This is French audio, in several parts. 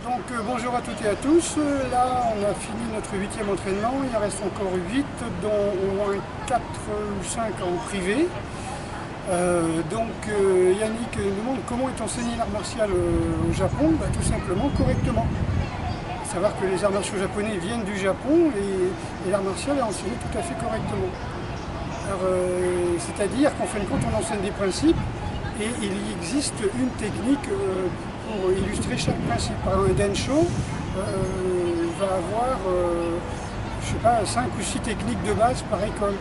Donc bonjour à toutes et à tous. Là on a fini notre 8e entraînement, il en reste encore 8, dont au moins 4 ou 5 en privé. Yannick nous demande comment est enseigné l'art martial au Japon. Tout simplement correctement. Il faut savoir que les arts martiaux japonais viennent du Japon et l'art martial est enseigné tout à fait correctement. C'est-à-dire qu'en fin de compte on enseigne des principes et il existe une technique pour illustrer chaque principe. Par exemple, un densho va avoir, je sais pas, 5 ou 6 techniques de base par école.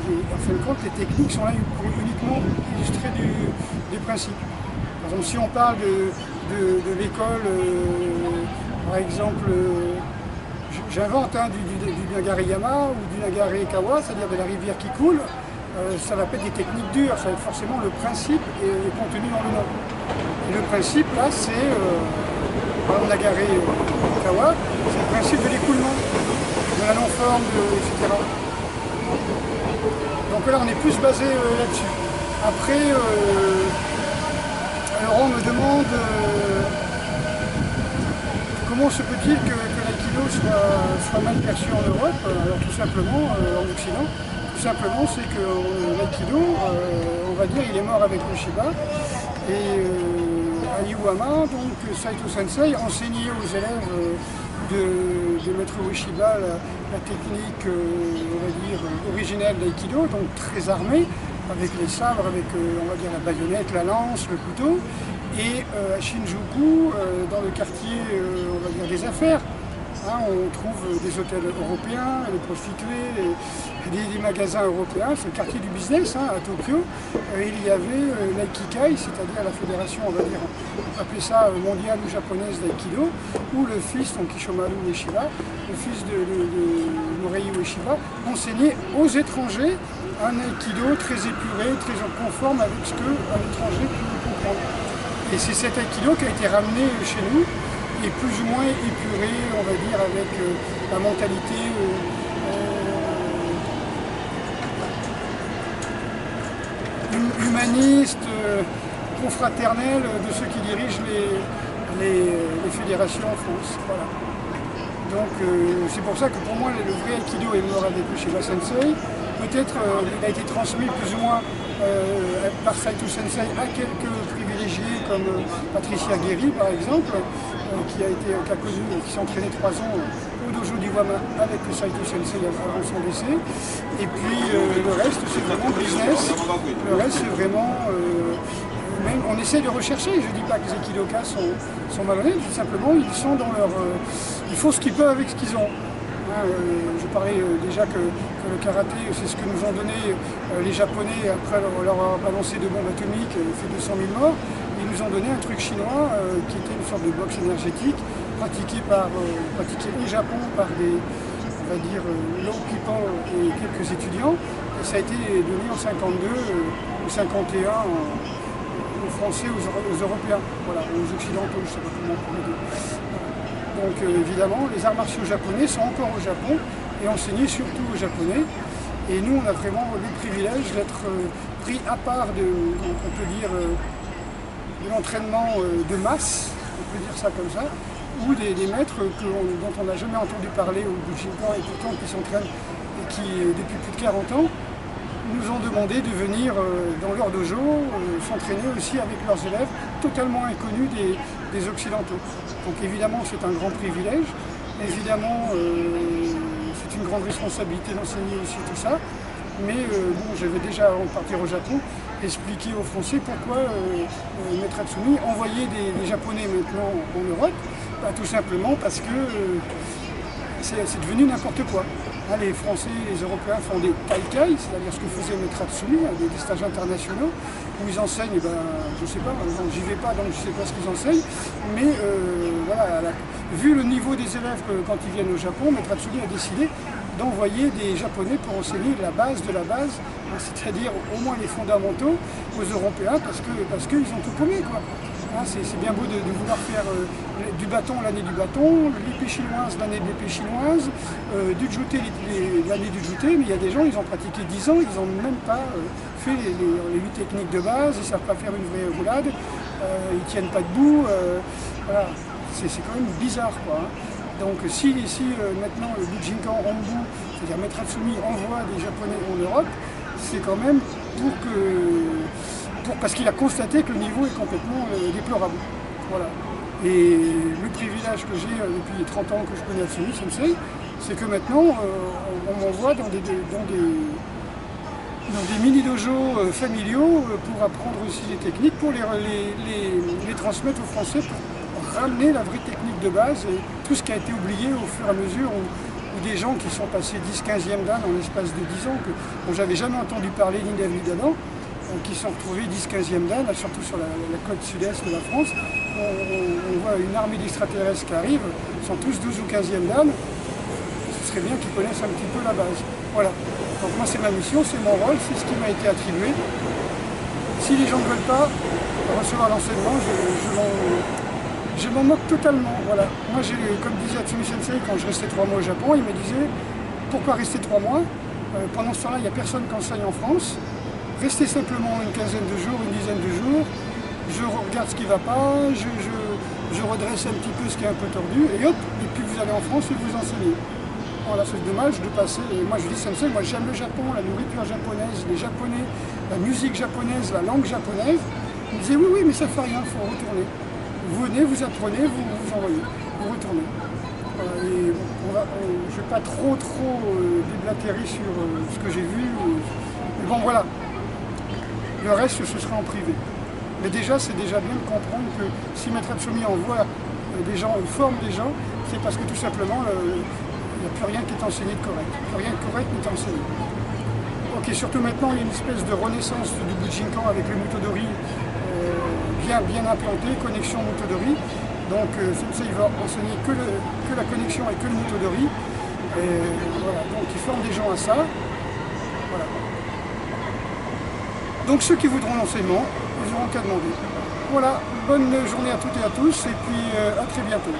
En fin de compte, les techniques sont là pour uniquement illustrer des principes. Par exemple, si on parle de l'école, par exemple, j'invente du Nagareyama ou du Nagare-kawa, c'est-à-dire de la rivière qui coule, ça va pas être des techniques dures, ça va être forcément le principe est contenu dans le nom. Et le principe là, c'est, par exemple, Nagare-kawa, c'est le principe de l'écoulement, de la non-forme, etc. Donc là, on est plus basé là-dessus. Après, alors on me demande comment se peut-il que l'aïkido soit mal perçu en Europe. Alors tout simplement, en Occident, tout simplement, c'est que l'aïkido, on va dire, il est mort avec Ueshiba. Et à Iwama, donc Saito Sensei enseignait aux élèves de maître Ueshiba la technique, on va dire, originelle d'aïkido, donc très armée, avec les sabres, avec, on va dire, la baïonnette, la lance, le couteau. Et à Shinjuku, dans le quartier, on va dire, des affaires, on trouve des hôtels européens, des prostituées, des magasins européens, c'est le quartier du business à Tokyo. Il y avait l'Aikikai, c'est-à-dire la fédération, on va dire, on appelait ça mondiale ou japonaise d'aïkido, où le fils, donc Kishomaru Ueshiba, le fils de Morei Ueshiba, enseignait aux étrangers un aïkido très épuré, très conforme avec ce qu'un étranger pouvait comprendre. Et c'est cet aïkido qui a été ramené chez nous, et plus ou moins épuré, on va dire, avec la mentalité humaniste, confraternelle de ceux qui dirigent les fédérations en France. Voilà. Donc c'est pour ça que pour moi le vrai Aikido est mort avec Ueshiba Sensei. Peut-être il a été transmis plus ou moins par Saito Sensei à quelques privilégiés comme Patricia Guéry par exemple, qui s'est entraîné 3 ans au dojo d'Iwama avec Saito Sensei avant son décès. Et puis le reste c'est vraiment business, le reste c'est vraiment... même on essaie de rechercher, je ne dis pas que les aikidokas sont malhonnêtes, tout simplement ils sont dans leur... ils font ce qu'ils peuvent avec ce qu'ils ont. Je parlais déjà que le karaté, c'est ce que nous ont donné les Japonais après leur avoir balancé de bombes atomiques, fait 200 000 morts. Ils nous ont donné un truc chinois qui était une sorte de boxe énergétique pratiquée au Japon par des, on va dire, low people et quelques étudiants. Et ça a été donné en 52 ou 51 aux Français, aux Européens, voilà, aux Occidentaux, je ne sais pas comment on pourrait dire. Donc évidemment, les arts martiaux japonais sont encore au Japon et enseignés surtout aux Japonais. Et nous, on a vraiment le privilège d'être pris à part on peut dire, de l'entraînement de masse, on peut dire ça comme ça, ou des maîtres dont on n'a jamais entendu parler au Bujinkan et pourtant qui s'entraînent et qui, depuis plus de 40 ans, nous ont demandé de venir dans leur dojo s'entraîner aussi avec leurs élèves totalement inconnus des Occidentaux. Donc évidemment c'est un grand privilège, évidemment c'est une grande responsabilité d'enseigner aussi tout ça, mais bon, j'avais déjà avant de partir au Japon expliqué aux Français pourquoi Maître Hatsumi envoyait des Japonais maintenant en Europe, tout simplement parce que c'est devenu n'importe quoi. Les Français et les Européens font des kaikai, c'est-à-dire ce que faisait Maître Hatsumi, des stages internationaux, où ils enseignent, je ne sais pas, j'y vais pas donc je ne sais pas ce qu'ils enseignent, mais voilà, vu le niveau des élèves quand ils viennent au Japon, Maître Hatsumi a décidé d'envoyer des Japonais pour enseigner la base de la base, c'est-à-dire au moins les fondamentaux aux Européens, parce qu'ils ont tout paumé, quoi. C'est bien beau de vouloir faire du bâton l'année du bâton, l'épée chinoise l'année de l'épée chinoise, du juté l'année du juté, mais il y a des gens, ils ont pratiqué 10 ans, ils n'ont même pas fait les 8 techniques de base, ils ne savent pas faire une vraie roulade, ils ne tiennent pas debout. Voilà. c'est quand même bizarre, quoi. Hein. Donc si maintenant le Bujinkan Ranbu, c'est-à-dire Maître Hatsumi, envoie des Japonais en Europe, c'est quand même parce qu'il a constaté que le niveau est complètement déplorable. Voilà. Et le privilège que j'ai depuis 30 ans que je connais Hatsumi Sensei, c'est que maintenant on m'envoie dans des mini-dojos familiaux pour apprendre aussi les techniques, pour les transmettre aux Français, pour ramener la vraie technique de base et tout ce qui a été oublié au fur et à mesure où des gens qui sont passés 10-15e dan en l'espace de 10 ans, dont j'avais jamais entendu parler ni d'Eve ni d'Adam, qui sont retrouvés 10-15e dan, surtout sur la côte sud-est de la France. On voit une armée d'extraterrestres qui arrivent, ils sont tous 12 ou 15e dan. Ce serait bien qu'ils connaissent un petit peu la base. Voilà. Donc moi c'est ma mission, c'est mon rôle, c'est ce qui m'a été attribué. Si les gens ne veulent pas recevoir l'enseignement, je m'en moque totalement. Voilà. Moi, comme disait Hatsumi Sensei, quand je restais 3 mois au Japon, il me disait pourquoi rester 3 mois pendant ce temps-là, il n'y a personne qui enseigne en France. Restez simplement une quinzaine de jours, une dizaine de jours. Je regarde ce qui ne va pas, je redresse un petit peu ce qui est un peu tordu, et hop, et puis vous allez en France et vous enseignez. Voilà, c'est dommage de passer. Et moi, je dis Sensei, moi j'aime le Japon, la nourriture japonaise, les Japonais, la musique japonaise, la langue japonaise. Il me disait oui, mais ça ne fait rien, il faut retourner. Vous venez, vous apprenez, vous envoyez, vous retournez. Voilà, et je ne vais pas trop déblatérer sur ce que j'ai vu. Mais bon, voilà. Le reste, ce sera en privé. Mais déjà, c'est déjà bien de comprendre que si Maître Hatsumi envoie des gens ou forme des gens, c'est parce que tout simplement, il n'y a plus rien qui est enseigné de correct. Plus rien de correct n'est enseigné. Ok, surtout maintenant, il y a une espèce de renaissance du Bujinkan avec le Mutodori bien implanté, connexion Mutodori. Donc Sensei va enseigner que la connexion et que le Mutodori. Et voilà, donc il forme des gens à ça. Voilà. Donc ceux qui voudront l'enseignement, ils n'auront qu'à demander. Voilà, bonne journée à toutes et à tous, et puis à très bientôt.